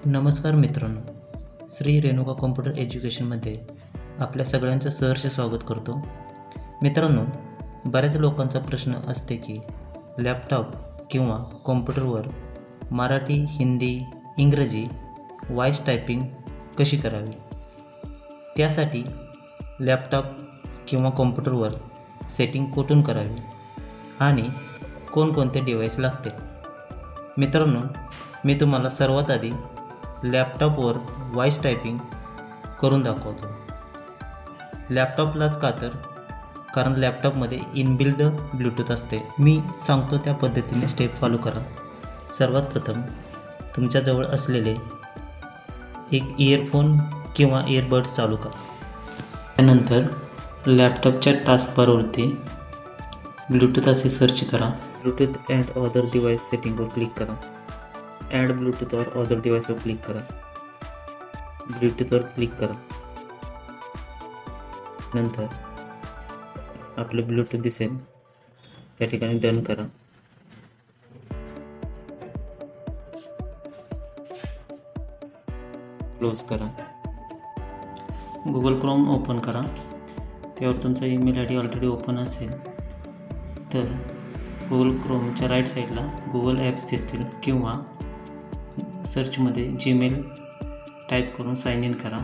नमस्कार मित्रांनो, श्री रेणुका कॉम्प्युटर एज्युकेशनमध्ये आपल्या सगळ्यांचं सहर्ष स्वागत करतो. मित्रांनो, बऱ्याच लोकांचा प्रश्न असते की लॅपटॉप किंवा कॉम्प्युटरवर मराठी, हिंदी, इंग्रजी व्हॉईस टायपिंग कशी करावी. त्यासाठी लॅपटॉप किंवा कॉम्प्युटरवर सेटिंग कुठून करावी आणि कोणकोणते डिव्हाइस लागते. मित्रांनो, मी तुम्हाला सर्वात आधी लॅपटॉपवर व्हॉईस टायपिंग करून दाखवतो. लॅपटॉपलाच का तर कारण लॅपटॉपमध्ये इनबिल्ड ब्लूटूथ असते. मी सांगतो त्या पद्धतीने स्टेप फॉलो करा. सर्वात प्रथम तुमच्याजवळ असलेले एक इयरफोन किंवा इयरबड्स चालू करा. त्यानंतर लॅपटॉपच्या टास्कबारवरती ब्लूटूथ असे सर्च करा. ब्लूटूथ अँड अदर डिव्हाइस सेटिंगवर क्लिक करा. ॲड ब्लूटूथ और अदर डिव्हाइसवर क्लिक करा. ब्लूटूथवर क्लिक करा. नंतर आपलं ब्लूटूथ दिसेल त्या ठिकाणी डन करा. क्लोज करा. गुगल क्रोम ओपन करा. त्यावर तुमचा email I D already open असेल तर गुगल क्रोमच्या राईट साईडला गुगल ॲप्स दिसतील किंवा सर्चमध्ये जीमेल टाईप करून साइन इन करा.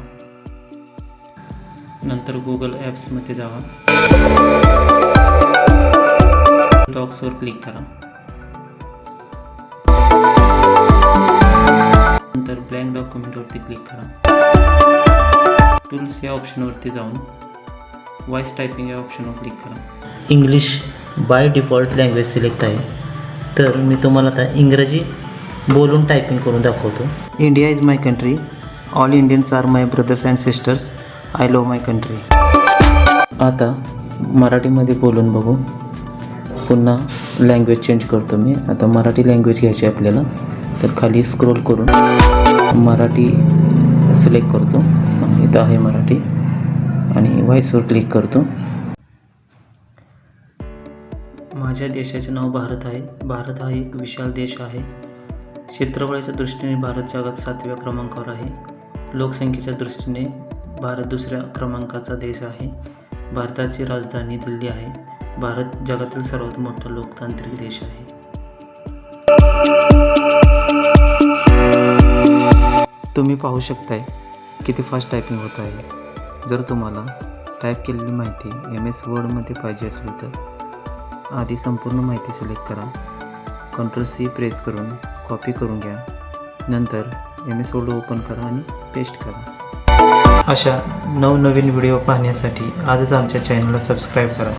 नंतर गुगल ॲप्समध्ये जावा. डॉक्सवर क्लिक करा. नंतर ब्लँक डॉक्युमेंटवरती क्लिक करा. टूल्स या ऑप्शनवरती जाऊन व्हॉईस टायपिंग या ऑप्शनवर क्लिक करा. English by default language select आहे, तर मी तुम्हाला आता इंग्रजी बोलून टायपिंग करून दाखवतो. India is my country. All Indians are my brothers and sisters. I love my country. आता मराठीमध्ये बोलून बघू. पुन्हा लँग्वेज चेंज करतो मी. आता मराठी लँग्वेज घ्यायची आपल्याला, तर खाली स्क्रोल करून मराठी सिलेक्ट करतो. इथं आहे मराठी आणि व्हॉईसवर क्लिक करतो. माझ्या देशाचे नाव भारत आहे. भारत हा एक विशाल देश आहे. क्षेत्रफळाच्या दृष्टीने भारत जगात 7व्या क्रमांकावर आहे. लोकसंख्येच्या दृष्टीने भारत 2ऱ्या क्रमांकाचा देश आहे. भारताची राजधानी दिल्ली आहे. भारत जगातील सर्वात मोठा लोकतांत्रिक देश आहे. तुम्ही पाहू शकताय किती फास्ट टायपिंग होत आहे. जर तुम्हाला टाईप केलेली माहिती MS वर्डमध्ये पाहिजे असेल तर आधी संपूर्ण माहिती सिलेक्ट करा. Ctrl+C प्रेस करून कॉपी करून घ्या. नंतर MS वर्ड ओपन करा आणि पेस्ट करा. अशा नवनवीन व्हिडिओ पाहण्यासाठी आजच आमच्या चॅनलला सबस्क्राईब करा.